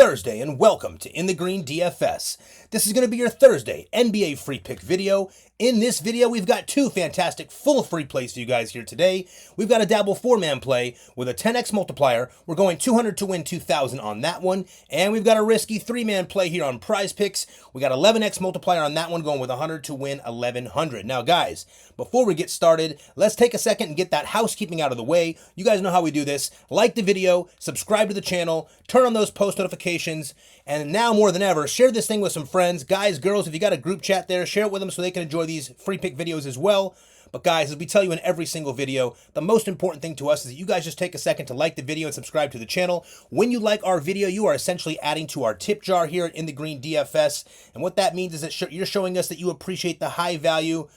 Thursday and welcome to In the Green DFS. This is going to be your Thursday NBA free pick video. In this video, we've got two fantastic full free plays for you guys here today. We've got a Dabble 4-man play with a 10x multiplier. We're going 200 to win 2,000 on that one. And we've got a risky 3-man play here on Prizepicks. We got 11x multiplier on that one, going with 100 to win 1,100. Now, guys, before we get started, let's take a second and get that housekeeping out of the way. You guys know how we do this. Like the video, subscribe to the channel, turn on those post notifications, and now more than ever, share this thing with some friends. Guys, girls, if you got a group chat there, share it with them so they can enjoy these free pick videos as well. But guys, as we tell you in every single video, the most important thing to us is that you guys just take a second to like the video and subscribe to the channel. When you like our video, you are essentially adding to our tip jar here in the Green DFS. And what that means is that you're showing us that you appreciate the high value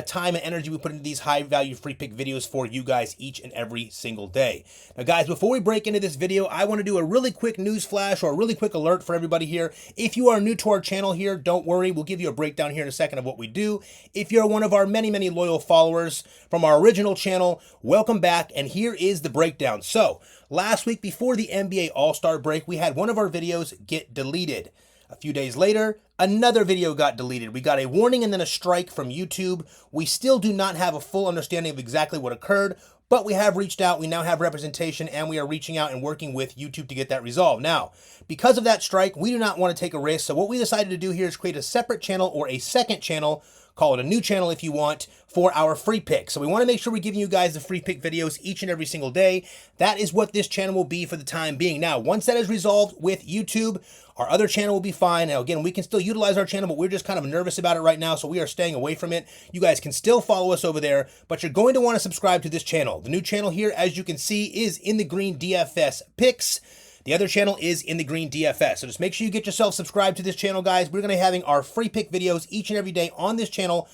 time and energy we put into these high value free pick videos for you guys each and every single day. Now guys, before we break into this video, I want to do a really quick news flash or a really quick alert for everybody here. If you are new to our channel here, don't worry, we'll give you a breakdown here in a second of what we do. If you're one of our many loyal followers from our original channel, welcome back, and here is the breakdown. So last week before the NBA All-Star break, we had one of our videos get deleted. A few days later, another video got deleted. We got a warning and then a strike from YouTube. We still do not have a full understanding of exactly what occurred, but we have reached out. We now have representation, and we are reaching out and working with YouTube to get that resolved. Now, because of that strike, we do not want to take a risk. So what we decided to do here is create a separate channel or a second channel, call it a new channel if you want, for our free pick. So we want to make sure we're giving you guys the free pick videos each and every single day. That is what this channel will be for the time being. Now, once that is resolved with YouTube, our other channel will be fine. Now, again, we can still utilize our channel, but we're just kind of nervous about it right now, so we are staying away from it. You guys can still follow us over there, but you're going to want to subscribe to this channel. The new channel here, as you can see, is In the Green DFS Picks. The other channel is In the Green DFS. So just make sure you get yourself subscribed to this channel, guys. We're going to be having our free pick videos each and every day on this channel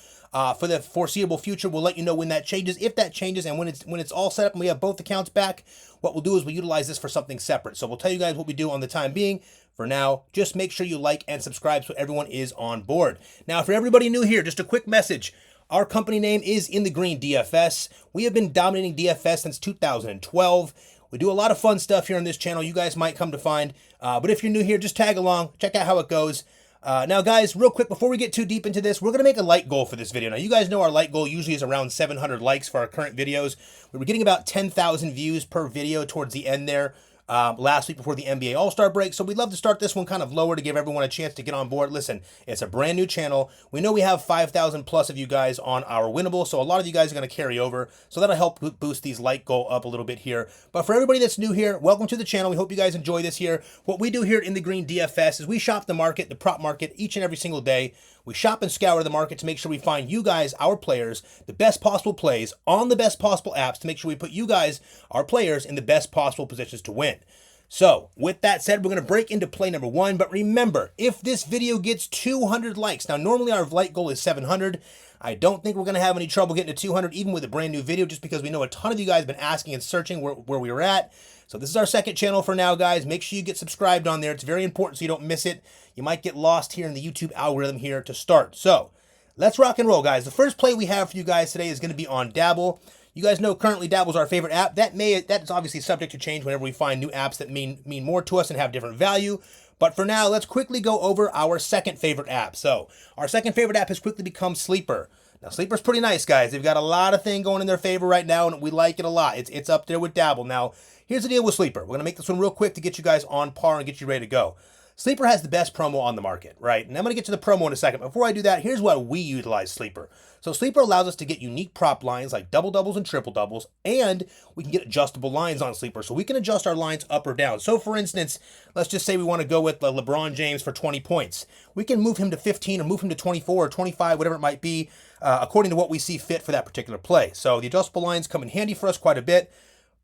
for the foreseeable future. We'll let you know when that changes, if that changes, and when it's all set up and we have both accounts back, what we'll do is we'll utilize this for something separate. So we'll tell you guys what we do on the time being. For now, just make sure you like and subscribe so everyone is on board. Now, for everybody new here, just a quick message. Our company name is In the Green DFS. We have been dominating DFS since 2012. We do a lot of fun stuff here on this channel. You guys might come to find. But if you're new here, just tag along. Check out how it goes. Now, guys, real quick, before we get too deep into this, we're going to make a like goal for this video. Now, you guys know our like goal usually is around 700 likes for our current videos. We were getting about 10,000 views per video towards the end there. Last week before the NBA All-Star break. So we'd love to start this one kind of lower to give everyone a chance to get on board. Listen, it's a brand new channel. We know we have 5,000 plus of you guys on our winnable, so a lot of you guys are going to carry over. So that'll help boost these like goal up a little bit here. But for everybody that's new here, welcome to the channel. We hope you guys enjoy this here. What we do here in the Green DFS is we shop the market, the prop market, each and every single day. We shop and scour the market to make sure we find you guys, our players, the best possible plays on the best possible apps to make sure we put you guys, our players, in the best possible positions to win. So, with that said, we're going to break into play number one. But remember, if this video gets 200 likes, now normally our like goal is 700. I don't think we're going to have any trouble getting to 200, even with a brand new video, just because we know a ton of you guys have been asking and searching where we were at. So this is our second channel for now, guys. Make sure you get subscribed on there. It's very important so you don't miss it. You might get lost here in the YouTube algorithm here to start. So let's rock and roll, guys. The first play we have for you guys today is going to be on Dabble. You guys know currently Dabble is our favorite app. That's obviously subject to change whenever we find new apps that mean more to us and have different value. But for now, let's quickly go over our second favorite app. So our second favorite app has quickly become Sleeper. Now, Sleeper's pretty nice, guys. They've got a lot of things going in their favor right now, and we like it a lot. It's up there with Dabble. Now, here's the deal with Sleeper. We're going to make this one real quick to get you guys on par and get you ready to go. Sleeper has the best promo on the market, right? And I'm going to get to the promo in a second. Before I do that, here's why we utilize Sleeper. So Sleeper allows us to get unique prop lines like double doubles and triple doubles, and we can get adjustable lines on Sleeper. So we can adjust our lines up or down. So for instance, let's just say we want to go with LeBron James for 20 points. We can move him to 15 or move him to 24 or 25, whatever it might be, according to what we see fit for that particular play. So the adjustable lines come in handy for us quite a bit.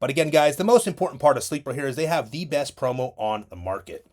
But again, guys, the most important part of Sleeper here is they have the best promo on the market.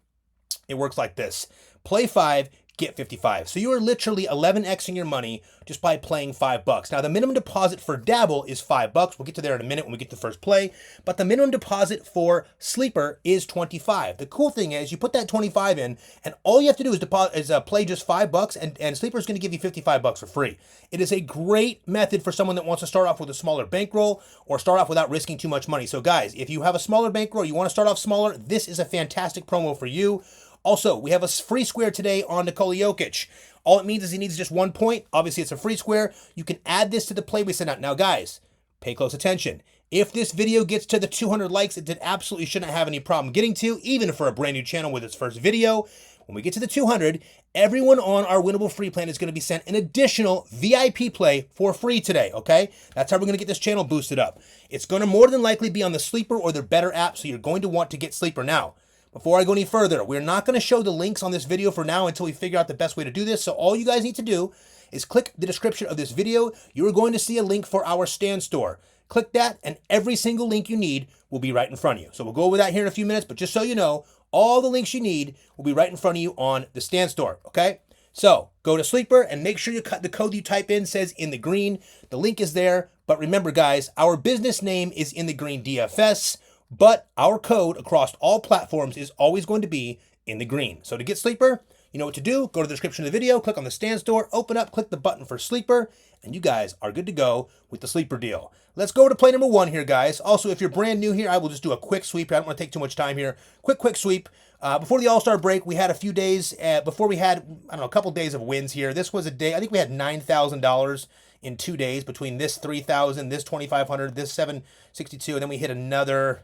It works like this. Play 5, get 55. So you are literally 11xing your money just by playing $5. Now the minimum deposit for Dabble is $5. We'll get to there in a minute when we get to the first play. But the minimum deposit for Sleeper is 25. The cool thing is you put that 25 in, and all you have to do is play just $5, and Sleeper is going to give you $55 for free. It is a great method for someone that wants to start off with a smaller bankroll or start off without risking too much money. So guys, if you have a smaller bankroll, you want to start off smaller, this is a fantastic promo for you. Also, we have a free square today on Nikola Jokic. All it means is he needs just 1 point. Obviously, it's a free square. You can add this to the play we sent out. Now, guys, pay close attention. If this video gets to the 200 likes, it absolutely shouldn't have any problem getting to, even for a brand new channel with its first video. When we get to the 200, everyone on our winnable free plan is going to be sent an additional VIP play for free today, okay? That's how we're going to get this channel boosted up. It's going to more than likely be on the Sleeper or the Betr app, so you're going to want to get Sleeper now. Before I go any further, we're not going to show the links on this video for now until we figure out the best way to do this. So all you guys need to do is click the description of this video. You are going to see a link for our stand store. Click that, and every single link you need will be right in front of you. So we'll go over that here in a few minutes, but just so you know, all the links you need will be right in front of you on the stand store, okay? So go to Sleeper and make sure you cut the code you type in says in the green. The link is there, but remember guys, our business name is in the green DFS. But our code across all platforms is always going to be in the green. So to get Sleeper, you know what to do. Go to the description of the video, click on the stand store, open up, click the button for Sleeper, and you guys are good to go with the Sleeper deal. Let's go to play number 1 here, guys. Also, if you're brand new here, I will just do a quick sweep. I don't want to take too much time here. Quick sweep. Before the All-Star break, we had a few days, before we had, I don't know, a couple days of wins here. This was a day, I think we had $9,000 in 2 days between this $3,000, this $2,500, this $762, and then we hit another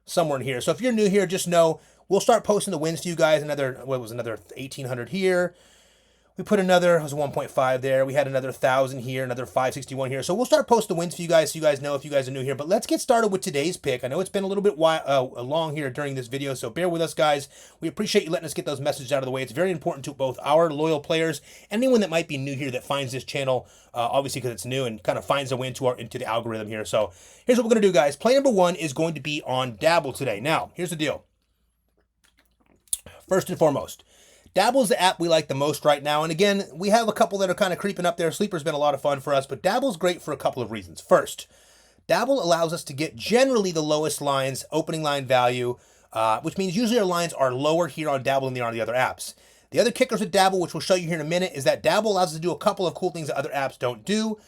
somewhere in here. So if you're new here, just know we'll start posting the wins to you guys. Another 1,800 here. We put another, it was 1.5 there. We had another 1,000 here, another 561 here. So we'll start posting the wins for you guys so you guys know if you guys are new here. But let's get started with today's pick. I know it's been a little bit long here during this video, so bear with us, guys. We appreciate you letting us get those messages out of the way. It's very important to both our loyal players, anyone that might be new here that finds this channel, obviously because it's new and kind of finds a way into the algorithm here. So here's what we're going to do, guys. Play number 1 is going to be on Dabble today. Now, here's the deal. First and foremost, Dabble is the app we like the most right now. And again, we have a couple that are kind of creeping up there. Sleeper's been a lot of fun for us, but Dabble's great for a couple of reasons. First, Dabble allows us to get generally the lowest lines, opening line value, which means usually our lines are lower here on Dabble than they are on the other apps. The other kickers with Dabble, which we'll show you here in a minute, is that Dabble allows us to do a couple of cool things that other apps don't do.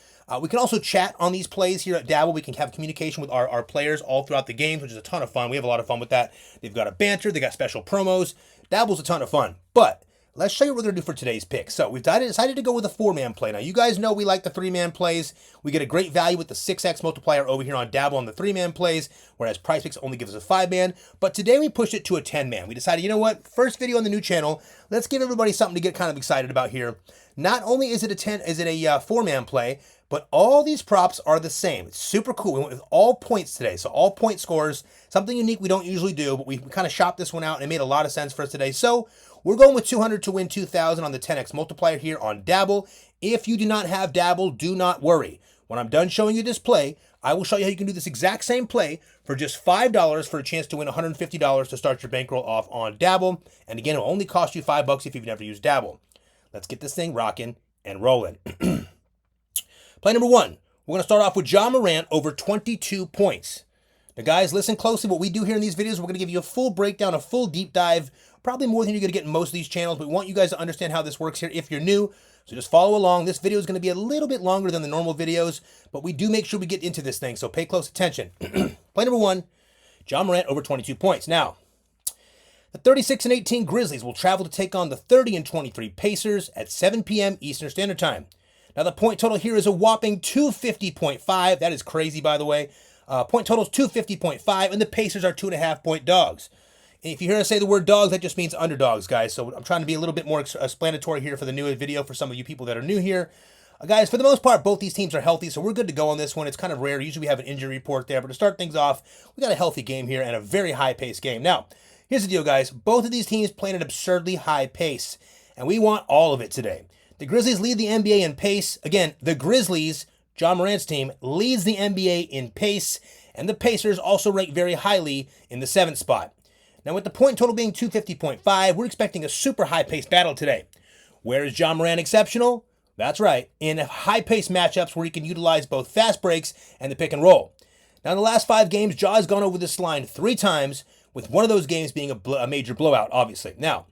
We can also chat on these plays here at Dabble. We can have communication with our players all throughout the games, which is a ton of fun. We have a lot of fun with that. They've got a banter. They got special promos. Dabble's a ton of fun. But let's show you what we're going to do for today's pick. So we've decided to go with a 4-man play. Now, you guys know we like the 3-man plays. We get a great value with the 6x multiplier over here on Dabble on the 3-man plays, whereas Prizepicks only gives us a 5-man. But today we pushed it to a 10-man. We decided, you know what? First video on the new channel. Let's give everybody something to get kind of excited about here. Not only is it a 4-man play, but all these props are the same. It's super cool. We went with all points today. So all point scores, something unique we don't usually do, but we kind of shopped this one out and it made a lot of sense for us today. So we're going with 200 to win 2,000 on the 10x multiplier here on Dabble. If you do not have Dabble, do not worry. When I'm done showing you this play, I will show you how you can do this exact same play for just $5 for a chance to win $150 to start your bankroll off on Dabble. And again, it will only cost you $5 if you've never used Dabble. Let's get this thing rocking and rolling. Play number 1. We're going to start off with Morant over 22 points. Now, guys, listen closely. What we do here in these videos, we're going to give you a full breakdown, a full deep dive, probably more than you're going to get in most of these channels, but we want you guys to understand how this works here if you're new. So just follow along. This video is going to be a little bit longer than the normal videos, but we do make sure we get into this thing, so pay close attention. Play number 1, Morant over 22 points. Now, the 36-18 Grizzlies will travel to take on the 30-23 Pacers at 7 p.m. Eastern Standard Time. Now, the point total here is a whopping 250.5. That is crazy, by the way. Point total is 250.5, and the Pacers are 2.5-point dogs. And if you hear us say the word dogs, that just means underdogs, guys. So I'm trying to be a little bit more explanatory here for the new video for some of you people that are new here. Guys, for the most part, both these teams are healthy, so we're good to go on this one. It's kind of rare. Usually we have an injury report there, but to start things off, we got a healthy game here and a very high-paced game. Now, here's the deal, guys. Both of these teams play at an absurdly high pace, and we want all of it today. The Grizzlies lead the NBA in pace. Again, the Grizzlies, Morant's team, leads the NBA in pace, and the Pacers also rank very highly in the 7th spot. Now, with the point total being 250.5, we're expecting a super high-paced battle today. Where is Ja Morant exceptional? That's right, in high-paced matchups where he can utilize both fast breaks and the pick and roll. Now, in the last 5 games, Ja has gone over this line 3 times, with one of those games being a major blowout, obviously. Now,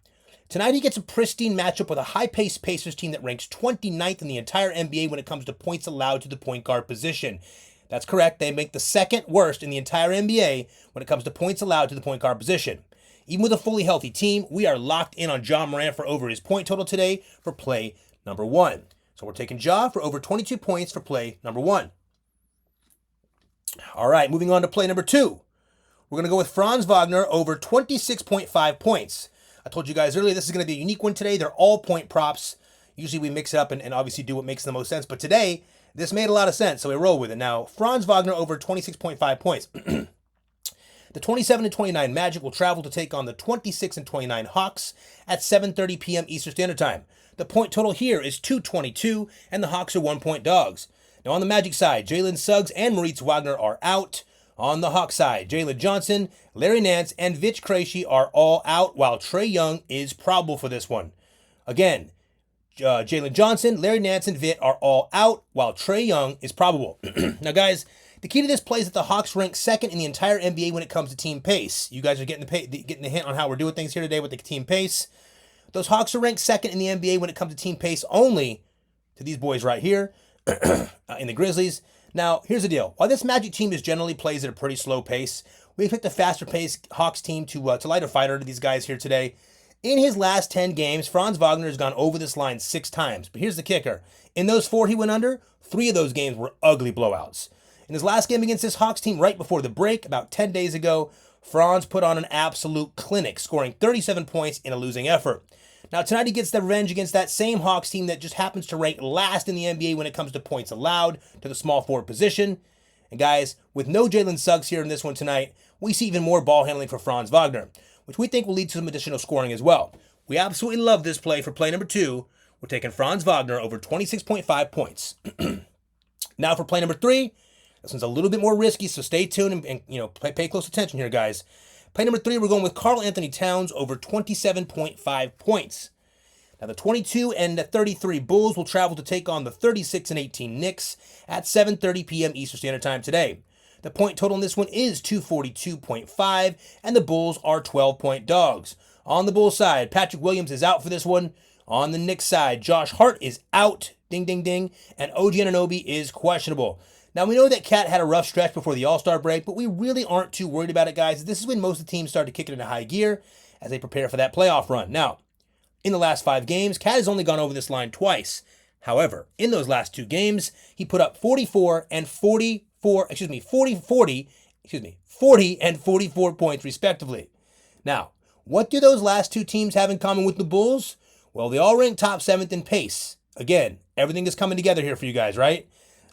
tonight he gets a pristine matchup with a high-paced Pacers team that ranks 29th in the entire NBA when it comes to points allowed to the point guard position. That's correct, they make the second worst in the entire NBA when it comes to points allowed to the point guard position. Even with a fully healthy team, we are locked in on Ja Morant for over his point total today for play number 1. So we're taking Ja for over 22 points for play number 1. All right, moving on to play number 2. We're going to go with Franz Wagner over 26.5 points. I told you guys earlier this is going to be a unique one today. They're all point props. Usually we mix it up and obviously do what makes the most sense. But today, this made a lot of sense, so we roll with it. Now, Franz Wagner over 26.5 points. The 27-29 Magic will travel to take on the 26-29 Hawks at 7:30 p.m. Eastern Standard Time. The point total here is 222, and the Hawks are 1-point dogs. Now, on the Magic side, Jalen Suggs and Moritz Wagner are out. On the Hawks side, Jalen Johnson, Larry Nance, and Vich Krejci are all out, while Trae Young is probable for this one. Again, Jalen Johnson, Larry Nance, and Vit are all out, while Trae Young is probable. Now, guys, the key to this play is that the Hawks rank second in the entire NBA when it comes to team pace. You guys are getting the hint on how we're doing things here today with the team pace. Those Hawks are ranked second in the NBA when it comes to team pace only to these boys right here in the Grizzlies. Now, here's the deal. While this Magic team generally plays at a pretty slow pace, we expect the faster-paced Hawks team to light a fire to these guys here today. In his last 10 games, Franz Wagner has gone over this line 6 times. But here's the kicker. In those 4 he went under, 3 of those games were ugly blowouts. In his last game against this Hawks team right before the break, about 10 days ago, Franz put on an absolute clinic, scoring 37 points in a losing effort. Now, tonight he gets the revenge against that same Hawks team that just happens to rank last in the NBA when it comes to points allowed to the small forward position. And guys, with no Jalen Suggs here in this one tonight, we see even more ball handling for Franz Wagner, which we think will lead to some additional scoring as well. We absolutely love this play for play number 2. We're taking Franz Wagner over 26.5 points. Now for play number 3. This one's a little bit more risky, so stay tuned and pay close attention here, guys. Play number 3, we're going with Karl Anthony Towns over 27.5 points. Now, the 22 and the 33 Bulls will travel to take on the 36 and 18 Knicks at 7:30 p.m. Eastern Standard Time today. The point total in this one is 242.5, and the Bulls are 12-point dogs. On the Bulls side, Patrick Williams is out for this one. On the Knicks side, Josh Hart is out, ding, ding, ding, and OG Anunoby is questionable. Now, we know that Cat had a rough stretch before the All-Star break, but we really aren't too worried about it, guys. This is when most of the teams start to kick it into high gear as they prepare for that playoff run. Now, in the last 5 games, Cat has only gone over this line twice. However, in those last 2 games, he put up 40 and 44 points respectively. Now, what do those last 2 teams have in common with the Bulls? Well, they all rank top 7th in pace. Again, everything is coming together here for you guys, right?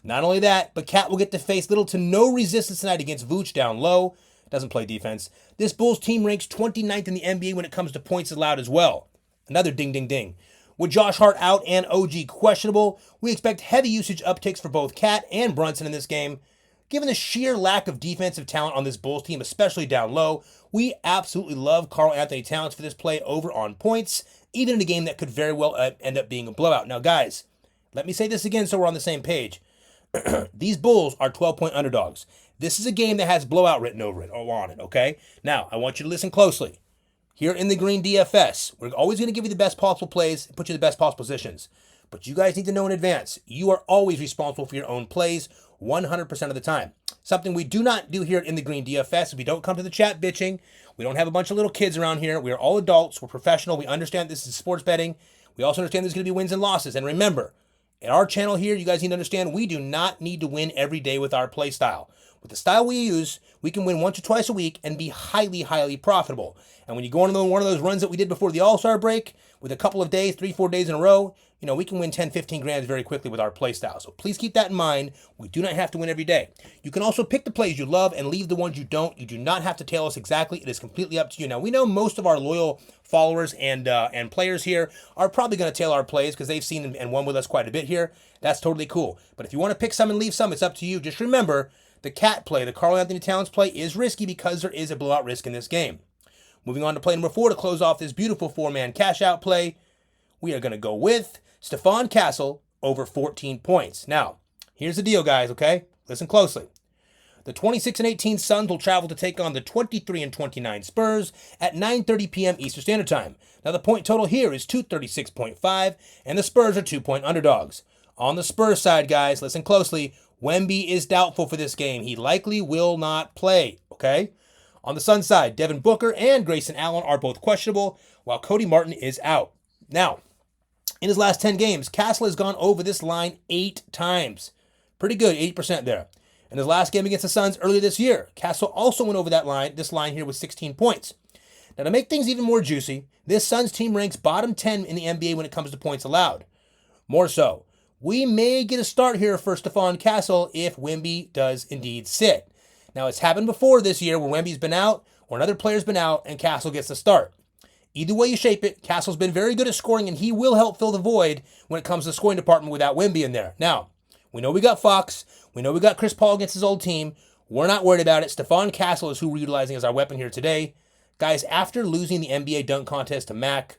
Not only that, but Cat will get to face little to no resistance tonight against Vooch down low. Doesn't play defense. This Bulls team ranks 29th in the NBA when it comes to points allowed as well. Another ding, ding, ding. With Josh Hart out and OG questionable, we expect heavy usage upticks for both Cat and Brunson in this game. Given the sheer lack of defensive talent on this Bulls team, especially down low, we absolutely love Karl Anthony Towns for this play over on points, even in a game that could very well end up being a blowout. Now, guys, let me say this again so we're on the same page. These Bulls are 12-point underdogs. This is a game that has blowout written over it or on it, okay? Now, I want you to listen closely. Here in the Green DFS, we're always going to give you the best possible plays and put you in the best possible positions. But you guys need to know in advance, you are always responsible for your own plays 100% of the time. Something we do not do here in the Green DFS. We don't come to the chat bitching. We don't have a bunch of little kids around here. We are all adults. We're professional. We understand this is sports betting. We also understand there's going to be wins and losses. And remember, at our channel here, you guys need to understand we do not need to win every day with our play style. With the style we use, we can win once or twice a week and be highly, highly profitable. And when you go on one of those runs that we did before the All-Star break, with a couple of days, 3-4 days in a row, we can win 10, 15 grand very quickly with our play style. So please keep that in mind. We do not have to win every day. You can also pick the plays you love and leave the ones you don't. You do not have to tail us exactly. It is completely up to you. Now, we know most of our loyal followers and players here are probably going to tail our plays because they've seen and won with us quite a bit here. That's totally cool. But if you want to pick some and leave some, it's up to you. Just remember, the Cat play, the Karl Anthony Towns play, is risky because there is a blowout risk in this game. Moving on to play number 4 to close off this beautiful 4-man cash out play. We are going to go with Stephon Castle over 14 points. Now, here's the deal, guys, okay? Listen closely. The 26-18 Suns will travel to take on the 23-29 Spurs at 9:30 p.m. Eastern Standard Time. Now, the point total here is 236.5, and the Spurs are 2-point underdogs. On the Spurs side, guys, listen closely. Wemby is doubtful for this game. He likely will not play, okay? On the Suns side, Devin Booker and Grayson Allen are both questionable, while Cody Martin is out. Now, in his last 10 games, Castle has gone over this line 8 times. Pretty good, 80% there. In his last game against the Suns earlier this year, Castle also went over this line here with 16 points. Now, to make things even more juicy, this Suns team ranks bottom 10 in the NBA when it comes to points allowed. More so, we may get a start here for Stephon Castle if Wemby does indeed sit. Now, it's happened before this year where Wemby's been out or another player's been out and Castle gets the start. Either way you shape it, Castle's been very good at scoring and he will help fill the void when it comes to the scoring department without Wemby in there. Now, we know we got Fox. We know we got Chris Paul against his old team. We're not worried about it. Stephon Castle is who we're utilizing as our weapon here today. Guys, after losing the NBA dunk contest to Mac,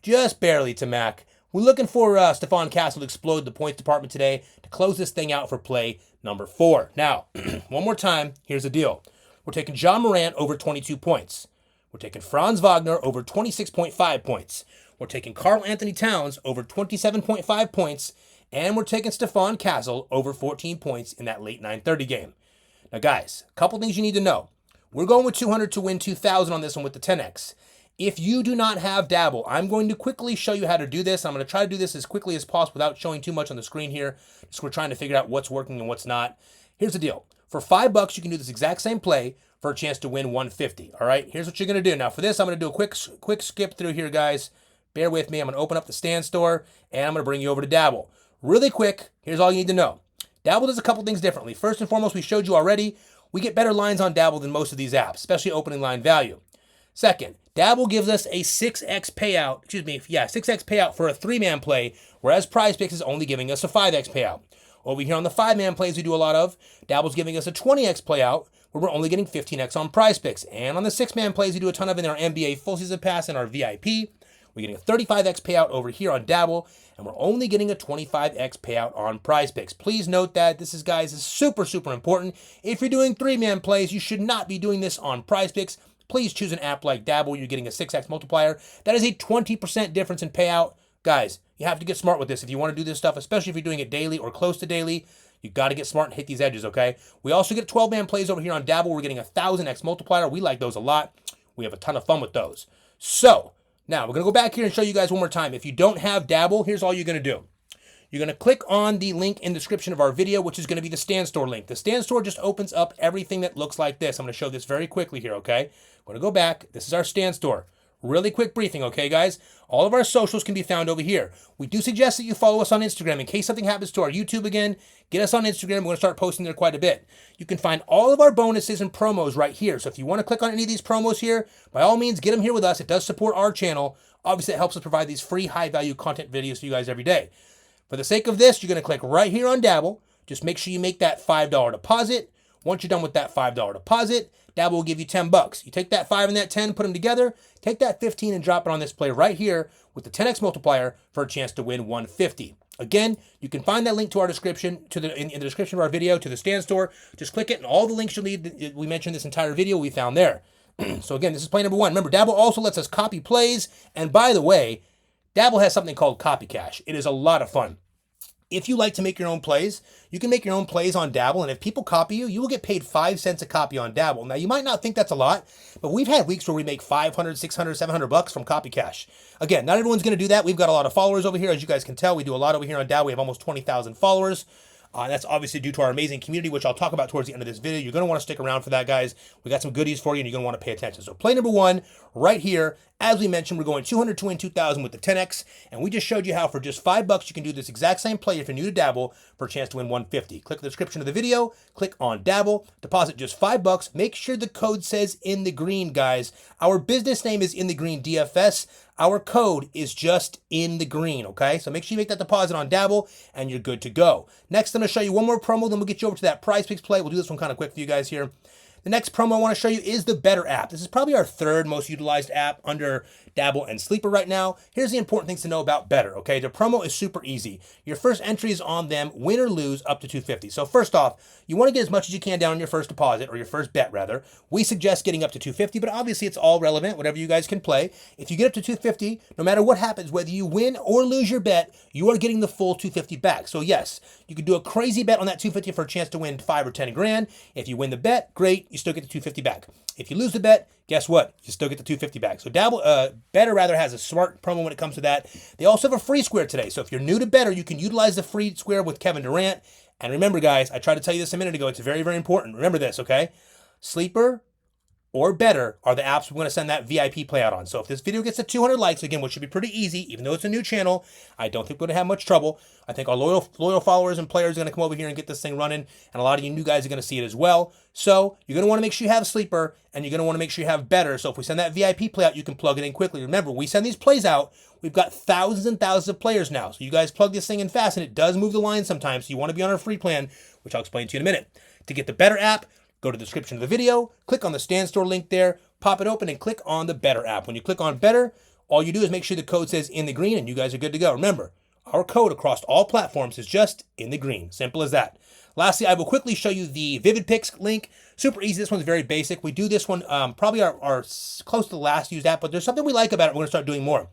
just barely to Mac, we're looking for Stephon Castle to explode the points department today to close this thing out for play number 4. Now, one more time, here's the deal. We're taking Ja Morant over 22 points. We're taking Franz Wagner over 26.5 points. We're taking Karl Anthony Towns over 27.5 points. And we're taking Stephon Castle over 14 points in that late 9:30 game. Now, guys, a couple things you need to know. We're going with 200 to win 2,000 on this one with the 10X. If you do not have Dabble, I'm going to quickly show you how to do this. I'm going to try to do this as quickly as possible without showing too much on the screen here. So we're trying to figure out what's working and what's not. Here's the deal. For $5, you can do this exact same play for a chance to win 150. All right, here's what you're going to do. Now, for this, I'm going to do a quick skip through here, guys. Bear with me. I'm going to open up the Stand Store, and I'm going to bring you over to Dabble. Really quick, here's all you need to know. Dabble does a couple things differently. First and foremost, we showed you already, we get better lines on Dabble than most of these apps, especially opening line value. Second, Dabble gives us a 6x payout, 6x payout for a 3-man play, whereas Prizepicks is only giving us a 5x payout. Over here on the 5-man plays we do a lot of, Dabble's giving us a 20x payout, where we're only getting 15x on Prizepicks. And on the 6-man plays we do a ton of in our NBA Full Season Pass and our VIP. We're getting a 35x payout over here on Dabble, and we're only getting a 25x payout on Prizepicks. Please note that this is, guys, is super, super important. If you're doing 3-man plays, you should not be doing this on Prizepicks. Please choose an app like Dabble. You're getting a 6x multiplier. That is a 20% difference in payout. Guys, you have to get smart with this if you want to do this stuff, especially if you're doing it daily or close to daily. You got to get smart and hit these edges, okay? We also get 12-man plays over here on Dabble. We're getting a 1,000x multiplier. We like those a lot. We have a ton of fun with those. So, now, we're going to go back here and show you guys one more time. If you don't have Dabble, here's all you're going to do. You're going to click on the link in the description of our video, which is going to be the Stand Store link. The Stand Store just opens up everything that looks like this. I'm going to show this very quickly here, okay? I'm going to go back. This is our Stand Store. Really quick briefing, okay, guys? All of our socials can be found over here. We do suggest that you follow us on Instagram in case something happens to our YouTube again. Get us on Instagram. We're going to start posting there quite a bit. You can find all of our bonuses and promos right here. So if you want to click on any of these promos here, by all means, get them here with us. It does support our channel. Obviously, it helps us provide these free high-value content videos for you guys every day. For the sake of this, you're going to click right here on Dabble. Just make sure you make that $5 deposit. Once you're done with that $5 deposit, Dabble will give you $10. You take that 5 and that 10, put them together, take that 15 and drop it on this play right here with the 10x multiplier for a chance to win 150. Again, you can find that link to our description, in the description of our video, to the Stand Store. Just click it, and all the links you'll need, we mentioned this entire video, we found there. So again, this is play number 1. Remember, Dabble also lets us copy plays. And by the way, Dabble has something called Copy Cash. It is a lot of fun. If you like to make your own plays, you can make your own plays on Dabble, and if people copy you, you will get paid 5 cents a copy on Dabble. Now, you might not think that's a lot, but we've had weeks where we make $500, $600, $700 from Copy Cash. Again, not everyone's going to do that. We've got a lot of followers over here. As you guys can tell, we do a lot over here on Dabble. We have almost 20,000 followers. That's obviously due to our amazing community, which I'll talk about towards the end of this video. You're going to want to stick around for that, guys. We got some goodies for you, and you're going to want to pay attention. So play number 1 right here. As we mentioned, we're going 200 to win 2,000 with the 10x, and we just showed you how for just $5 you can do this exact same play if you're new to Dabble for a chance to win 150. Click the description of the video, click on Dabble, deposit just $5. Make sure the code says in the green, guys. Our business name is in the green DFS. Our code is just in the green, okay? So make sure you make that deposit on Dabble, and you're good to go. Next, I'm going to show you one more promo, then we'll get you over to that Prizepicks play. We'll do this one kind of quick for you guys here. The next promo I want to show you is the Betr app. This is probably our third most utilized app under Dabble and Sleeper right now. Here's the important things to know about Betr, okay? The promo is super easy. Your first entry is on them, win or lose, up to $250. So first off, you want to get as much as you can down on your first deposit, or your first bet rather. We suggest getting up to $250, but obviously it's all relevant, whatever you guys can play. If you get up to $250, no matter what happens, whether you win or lose your bet, you are getting the full $250 back. So yes, you could do a crazy bet on that $250 for a chance to win 5 or 10 grand. If you win the bet, great, you still get the $250 back. If you lose the bet, guess what? You still get the $250 back. So Betr rather has a smart promo when it comes to that. They also have a free square today. So if you're new to Betr, you can utilize the free square with Kevin Durant. And remember, guys, I tried to tell you this a minute ago. It's very, very important. Remember this, okay? Sleeper or Betr are the apps we're going to send that VIP play out on. So if this video gets to 200 likes, again, which should be pretty easy, even though it's a new channel, I don't think we're going to have much trouble. I think our loyal followers and players are going to come over here and get this thing running, and a lot of you new guys are going to see it as well. So you're going to want to make sure you have Sleeper, and you're going to want to make sure you have Betr. So if we send that VIP play out, you can plug it in quickly. Remember, we send these plays out, we've got thousands and thousands of players now. So you guys plug this thing in fast, and it does move the line sometimes. So you want to be on our free plan, which I'll explain to you in a minute. To get the Betr app, go to the description of the video, click on the Stand Store link there, pop it open, and click on the Betr app. When you click on Betr, all you do is make sure the code says in the green, and you guys are good to go. Remember, our code across all platforms is just in the green. Simple as that. Lastly, I will quickly show you the Vivid Picks link. Super easy. This one's very basic. We do this one probably our close to the last used app, but there's something we like about it. We're going to start doing more.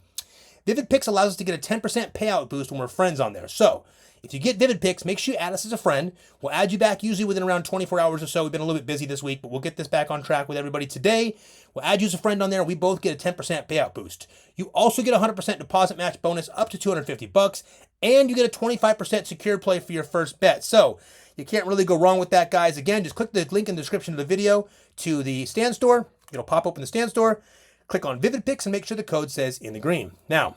Vivid Picks allows us to get a 10% payout boost when we're friends on there. So if you get Vivid Picks, make sure you add us as a friend. We'll add you back usually within around 24 hours or so. We've been a little bit busy this week, but we'll get this back on track with everybody today. We'll add you as a friend on there. We both get a 10% payout boost. You also get a 100% deposit match bonus up to $250, and you get a 25% secured play for your first bet. So you can't really go wrong with that, guys. Again, just click the link in the description of the video to the Stand Store. It'll pop open the Stand Store. Click on Vivid Picks and make sure the code says in the green. Now,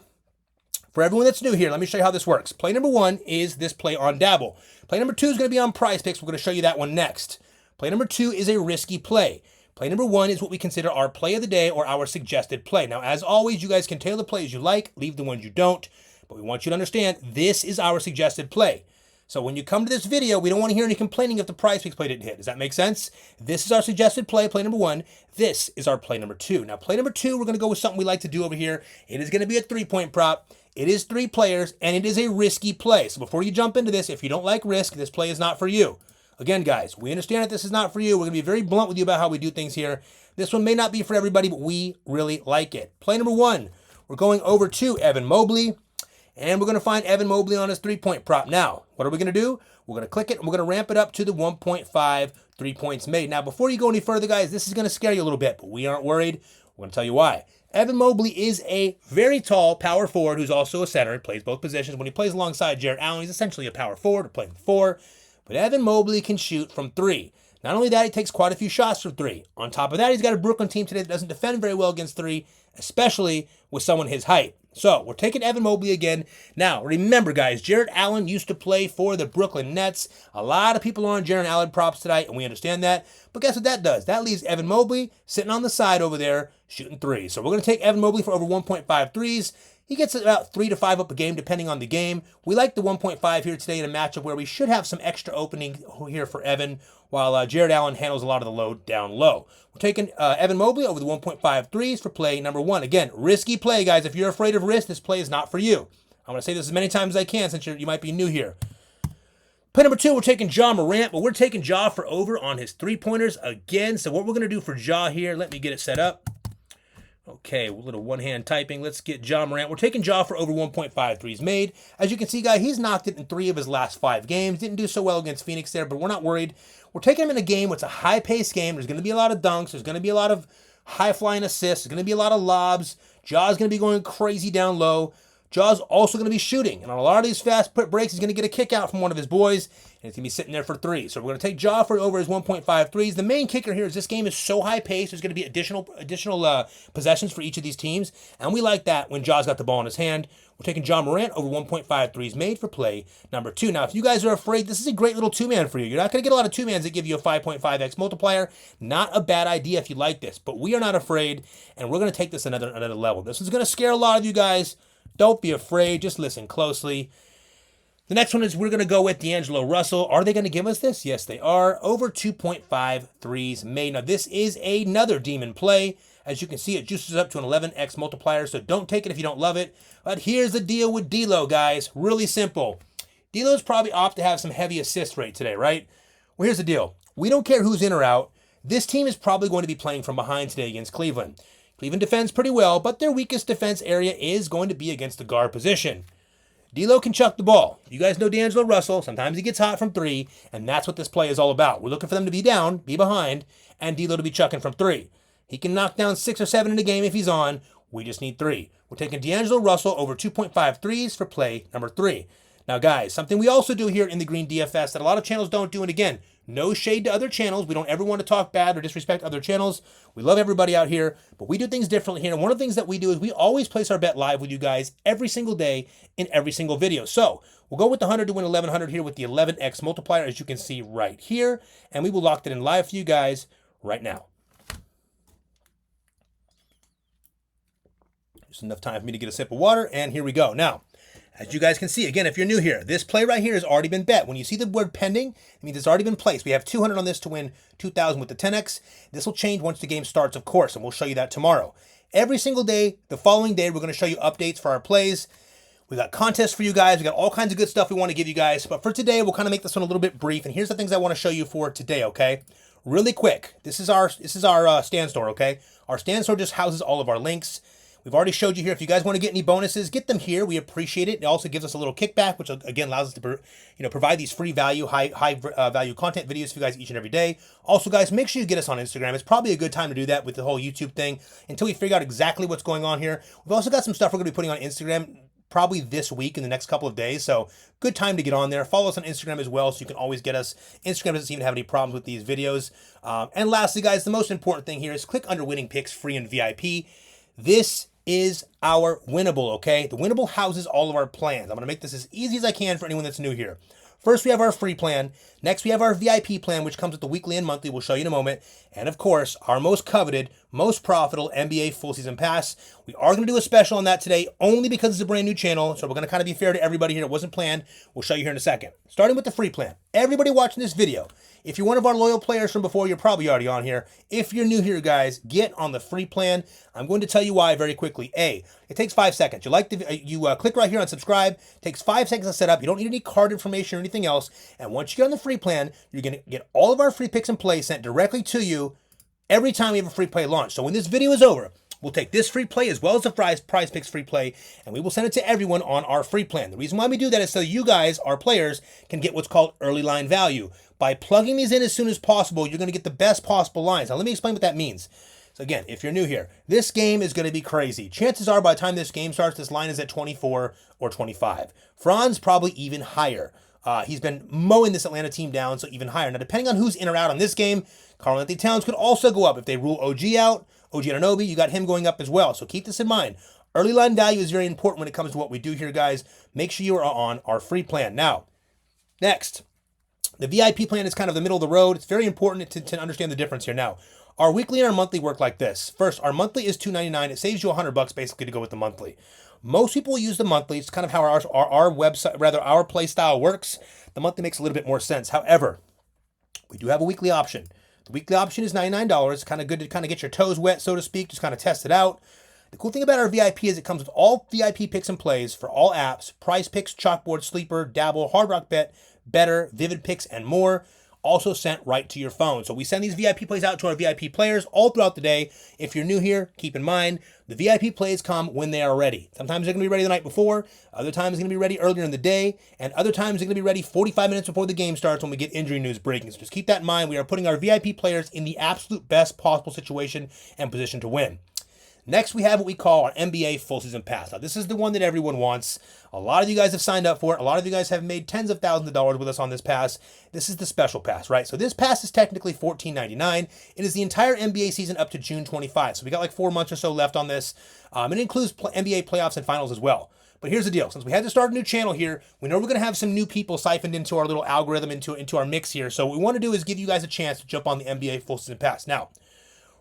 for everyone that's new here, let me show you how this works. Play number 1 is this play on Dabble. Play number 2 is going to be on Prizepicks. We're going to show you that one next. Play number 2 is a risky play. Play number 1 is what we consider our play of the day or our suggested play. Now, as always, you guys can tailor the plays you like, leave the ones you don't, but we want you to understand this is our suggested play. So when you come to this video, we don't want to hear any complaining if the Prizepicks play didn't hit. Does that make sense? This is our suggested play, play number 1. This is our play number 2. Now, play number 2, we're going to go with something we like to do over here. It is going to be a 3-point prop. It is 3 players, and it is a risky play. So before you jump into this, if you don't like risk, this play is not for you. Again, guys, we understand that this is not for you. We're going to be very blunt with you about how we do things here. This one may not be for everybody, but we really like it. Play number 1, we're going over to Evan Mobley, and we're going to find Evan Mobley on his 3-point prop. Now, what are we going to do? We're going to click it, and we're going to ramp it up to the 1.5 3 points made. Now, before you go any further, guys, this is going to scare you a little bit, but we aren't worried. We're going to tell you why. Evan Mobley is a very tall power forward who's also a center. He plays both positions. When he plays alongside Jarrett Allen, he's essentially a power forward or playing 4. But Evan Mobley can shoot from 3. Not only that, he takes quite a few shots from 3. On top of that, he's got a Brooklyn team today that doesn't defend very well against 3, especially with someone his height. So we're taking Evan Mobley again. Now, remember, guys, Jarrett Allen used to play for the Brooklyn Nets. A lot of people are on Jarrett Allen props tonight, and we understand that. But guess what that does? That leaves Evan Mobley sitting on the side over there shooting 3. So we're going to take Evan Mobley for over 1.5 threes. He gets about 3 to 5 up a game, depending on the game. We like the 1.5 here today in a matchup where we should have some extra opening here for Evan, while Jarrett Allen handles a lot of the load down low. We're taking Evan Mobley over the 1.5 threes for play number 1. Again, risky play, guys. If you're afraid of risk, this play is not for you. I'm going to say this as many times as I can since you might be new here. Play number 2, we're taking Ja Morant, but we're taking Ja for over on his 3-pointers again. So what we're going to do for Ja here, let me get it set up. Okay, a little one-hand typing. Let's get Ja Morant. We're taking Ja for over 1.5 threes made. As you can see, guys, he's knocked it in 3 of his last 5 games. Didn't do so well against Phoenix there, but we're not worried. We're taking him in a game. It's a high-paced game. There's going to be a lot of dunks. There's going to be a lot of high-flying assists. There's going to be a lot of lobs. Ja's going to be going crazy down low. Ja's also going to be shooting. And on a lot of these fast breaks, he's going to get a kick out from one of his boys, and he's going to be sitting there for 3. So we're going to take Ja for over his 1.5 threes. The main kicker here is this game is so high-paced. There's going to be additional possessions for each of these teams, and we like that when Ja's got the ball in his hand. We're taking Ja Morant over 1.5 threes made for play number 2. Now, if you guys are afraid, this is a great little 2-man for you. You're not going to get a lot of 2-mans that give you a 5.5x multiplier. Not a bad idea if you like this, but we are not afraid, and we're going to take this another level. This is going to scare a lot of you guys. Don't be afraid. Just listen closely. The next one is we're going to go with D'Angelo Russell. Are they going to give us this? Yes, they are. Over 2.5 threes made. Now, this is another demon play. As you can see, it juices up to an 11x multiplier, so don't take it if you don't love it. But here's the deal with D'Lo, guys. Really simple. D'Lo's probably opt to have some heavy assist rate today, right? Well, here's the deal. We don't care who's in or out. This team is probably going to be playing from behind today against Cleveland. Cleveland defends pretty well, but their weakest defense area is going to be against the guard position. D'Lo can chuck the ball. You guys know D'Angelo Russell. Sometimes he gets hot from three, and that's what this play is all about. We're looking for them to be down, be behind, and D'Lo to be chucking from three. He can knock down 6 or 7 in a game if he's on. We just need 3. We're taking D'Angelo Russell over 2.5 threes for play number 3. Now, guys, something we also do here in the Green DFS that a lot of channels don't do, and again, no shade to other channels. We don't ever want to talk bad or disrespect other channels. We love everybody out here, but we do things differently here. And one of the things that we do is we always place our bet live with you guys every single day in every single video. So we'll go with the 100 to win 1100 here with the 11x multiplier, as you can see right here. And we will lock that in live for you guys right now. Just enough time for me to get a sip of water, and here we go. Now, as you guys can see, again, if you're new here, this play right here has already been bet. When you see the word pending, it means it's already been placed. We have 200 on this to win 2,000 with the 10x. This will change once the game starts, of course, and we'll show you that tomorrow. Every single day, the following day, we're going to show you updates for our plays. We got contests for you guys. We got all kinds of good stuff we want to give you guys. But for today, we'll kind of make this one a little bit brief. And here's the things I want to show you for today, okay? Really quick. This is our stand store, okay? Our stand store just houses all of our links. We've already showed you here. If you guys want to get any bonuses, get them here. We appreciate it. It also gives us a little kickback, which again allows us to provide these free value, high value content videos for you guys each and every day. Also, guys, make sure you get us on Instagram. It's probably a good time to do that with the whole YouTube thing until we figure out exactly what's going on here. We've also got some stuff we're going to be putting on Instagram probably this week in the next couple of days. So good time to get on there. Follow us on Instagram as well so you can always get us. Instagram doesn't seem to have any problems with these videos. And lastly, guys, the most important thing here is click under Winning Picks free and VIP. This is our winnable, okay? The winnable houses all of our plans. I'm going to make this as easy as I can for anyone that's new here. First, we have our free plan. Next, we have our VIP plan, which comes with the weekly and monthly. We'll show you in a moment. And of course, our most coveted, most profitable NBA full season pass. We are going to do a special on that today only because it's a brand new channel. So we're going to kind of be fair to everybody here. It wasn't planned. We'll show you here in a second. Starting with the free plan. Everybody watching this video, if you're one of our loyal players from before, you're probably already on here. If you're new here, guys, get on the free plan. I'm going to tell you why very quickly. A, it takes 5 seconds. You click right here on subscribe. It takes 5 seconds to set up. You don't need any card information or anything else. And once you get on the free plan, you're going to get all of our free picks and plays sent directly to you every time we have a free play launch. So when this video is over, we'll take this free play as well as the Prizepicks free play, and we will send it to everyone on our free plan. The reason why we do that is so you guys, our players, can get what's called early line value. By plugging these in as soon as possible, you're going to get the best possible lines. Now, let me explain what that means. So again, if you're new here, this game is going to be crazy. Chances are by the time this game starts, this line is at 24 or 25. Franz probably even higher. He's been mowing this Atlanta team down, so even higher. Now, depending on who's in or out on this game, Karl-Anthony Towns could also go up. If they rule OG out, OG Anunoby, you got him going up as well. So keep this in mind. Early line value is very important when it comes to what we do here, guys. Make sure you are on our free plan. Now, next, the VIP plan is kind of the middle of the road. It's very important to understand the difference here. Now, our weekly and our monthly work like this. First, our monthly is $2.99. It saves you $100 basically to go with the monthly. Most people will use the monthly. It's kind of how our website, rather our play style works. The monthly makes a little bit more sense. However, we do have a weekly option. The weekly option is $99. Kind of good to kind of get your toes wet, so to speak, just kind of test it out. The cool thing about our VIP is it comes with all VIP picks and plays for all apps, Prizepicks, Chalkboard, Sleeper, Dabble, Hard Rock Bet, Betr, Vivid Picks, and more. Also sent right to your phone. So we send these VIP plays out to our VIP players all throughout the day. If you're new here, keep in mind, the VIP plays come when they are ready. Sometimes they're going to be ready the night before. Other times they're going to be ready earlier in the day. And other times they're going to be ready 45 minutes before the game starts when we get injury news breaking. So just keep that in mind. We are putting our VIP players in the absolute best possible situation and position to win. Next, we have what we call our NBA full season pass. Now, this is the one that everyone wants. A lot of you guys have signed up for it. A lot of you guys have made tens of thousands of dollars with us on this pass. This is the special pass, right? So this pass is technically $14.99. It is the entire NBA season up to June 25. So we got like 4 months or so left on this. It includes NBA playoffs and finals as well. But here's the deal. Since we had to start a new channel here, we know we're going to have some new people siphoned into our little algorithm, into our mix here. So what we want to do is give you guys a chance to jump on the NBA full season pass. Now,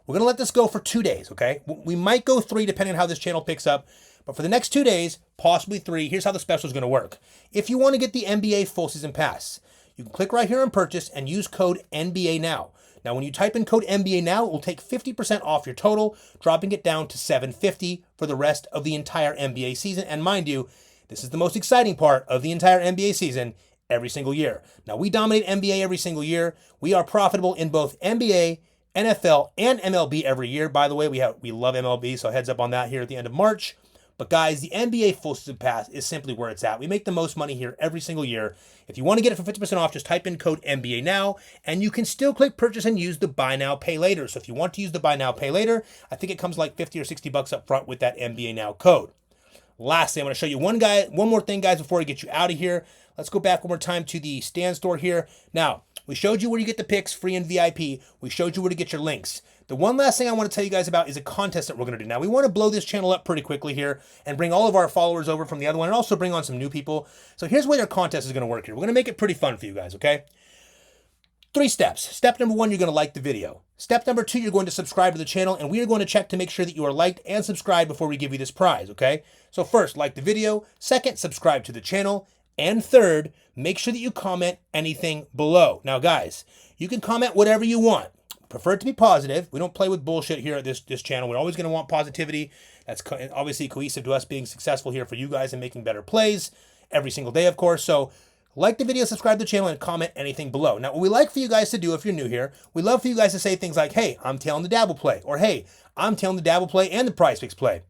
we're going to let this go for 2 days, okay? We might go 3 depending on how this channel picks up. But for the next 2 days, possibly 3, here's how the special is going to work. If you want to get the NBA full season pass, you can click right here on purchase and use code NBA now. Now, when you type in code NBA now, it will take 50% off your total, dropping it down to $750 for the rest of the entire NBA season. And mind you, this is the most exciting part of the entire NBA season every single year. Now, we dominate NBA every single year. We are profitable in both NBA, NFL, and MLB every year. By the way, we love MLB, so heads up on that here at the end of March. But guys, the NBA full season pass is simply where it's at. We make the most money here every single year. If you want to get it for 50% off, just type in code NBA now, and you can still click purchase and use the buy now, pay later. So if you want to use the buy now, pay later, I think it comes like 50 or 60 bucks up front with that NBA now code. Lastly, I'm going to show you one more thing, guys, before I get you out of here. Let's go back one more time to the stand store here. Now, we showed you where you get the picks, free and VIP. We showed you where to get your links. The one last thing I want to tell you guys about is a contest that we're going to do. Now, we want to blow this channel up pretty quickly here and bring all of our followers over from the other one and also bring on some new people. So here's the way our contest is going to work here. We're going to make it pretty fun for you guys, okay? 3 steps. Step number 1, you're going to like the video. Step number 2, you're going to subscribe to the channel, and we are going to check to make sure that you are liked and subscribed before we give you this prize, okay? So first, like the video. Second, subscribe to the channel. And third, make sure that you comment anything below. Now, guys, you can comment whatever you want. Prefer it to be positive. We don't play with bullshit here at this channel. We're always going to want positivity. That's obviously cohesive to us being successful here for you guys and making better plays every single day, of course. So like the video, subscribe to the channel, and comment anything below. Now, what we like for you guys to do, if you're new here, we love for you guys to say things like, hey, I'm tailing the Dabble play, or hey, I'm tailing the Dabble play and the Prizepicks play.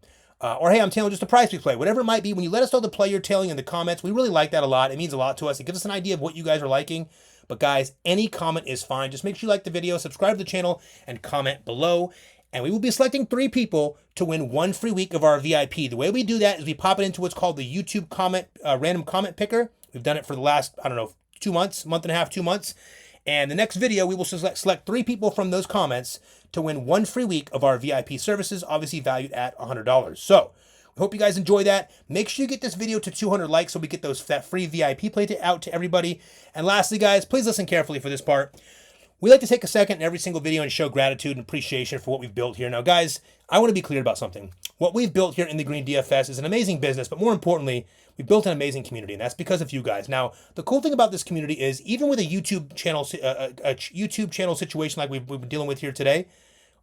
Or hey, I'm tailing just a Prizepicks play. Whatever it might be, when you let us know the play you're tailing in the comments, we really like that a lot. It means a lot to us. It gives us an idea of what you guys are liking. But guys, any comment is fine. Just make sure you like the video, subscribe to the channel, and comment below. And we will be selecting 3 people to win 1 free week of our VIP. The way we do that is we pop it into what's called the YouTube random comment picker. We've done it for the last, 2 months, month and a half, 2 months. And the next video, we will select 3 people from those comments to win 1 free week of our VIP services, obviously valued at $100. So we hope you guys enjoy that. Make sure you get this video to 200 likes so we get that free VIP play out to everybody. And lastly, guys, please listen carefully for this part. We like to take a second in every single video and show gratitude and appreciation for what we've built here. Now, guys, I want to be clear about something. What we've built here in the Green DFS is an amazing business, but more importantly, we've built an amazing community, and that's because of you guys. Now, the cool thing about this community is even with a YouTube channel situation like we've been dealing with here today,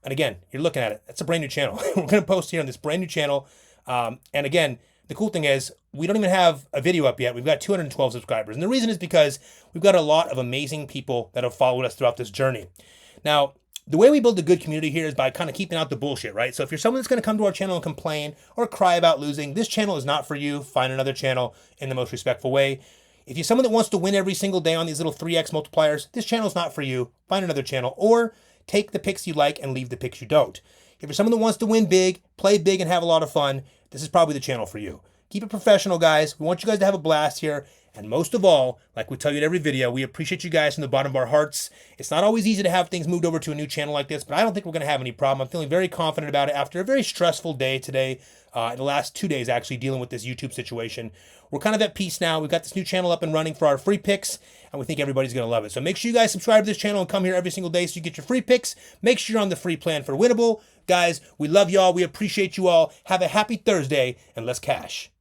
and again, you're looking at it, it's a brand new channel. We're going to post here on this brand new channel. And again, the cool thing is we don't even have a video up yet. We've got 212 subscribers. And the reason is because we've got a lot of amazing people that have followed us throughout this journey. Now, the way we build a good community here is by kind of keeping out the bullshit, right? So if you're someone that's going to come to our channel and complain or cry about losing, this channel is not for you. Find another channel in the most respectful way. If you're someone that wants to win every single day on these little 3x multipliers, this channel is not for you. Find another channel, or take the picks you like and leave the picks you don't. If you're someone that wants to win big, play big, and have a lot of fun, this is probably the channel for you. Keep it professional, guys. We want you guys to have a blast here. And most of all, like we tell you in every video, we appreciate you guys from the bottom of our hearts. It's not always easy to have things moved over to a new channel like this, but I don't think we're going to have any problem. I'm feeling very confident about it after a very stressful day today, the last 2 days actually dealing with this YouTube situation. We're kind of at peace now. We've got this new channel up and running for our free picks, and we think everybody's going to love it. So make sure you guys subscribe to this channel and come here every single day so you get your free picks. Make sure you're on the free plan for Winnable. Guys, we love y'all. We appreciate you all. Have a happy Thursday, and let's cash.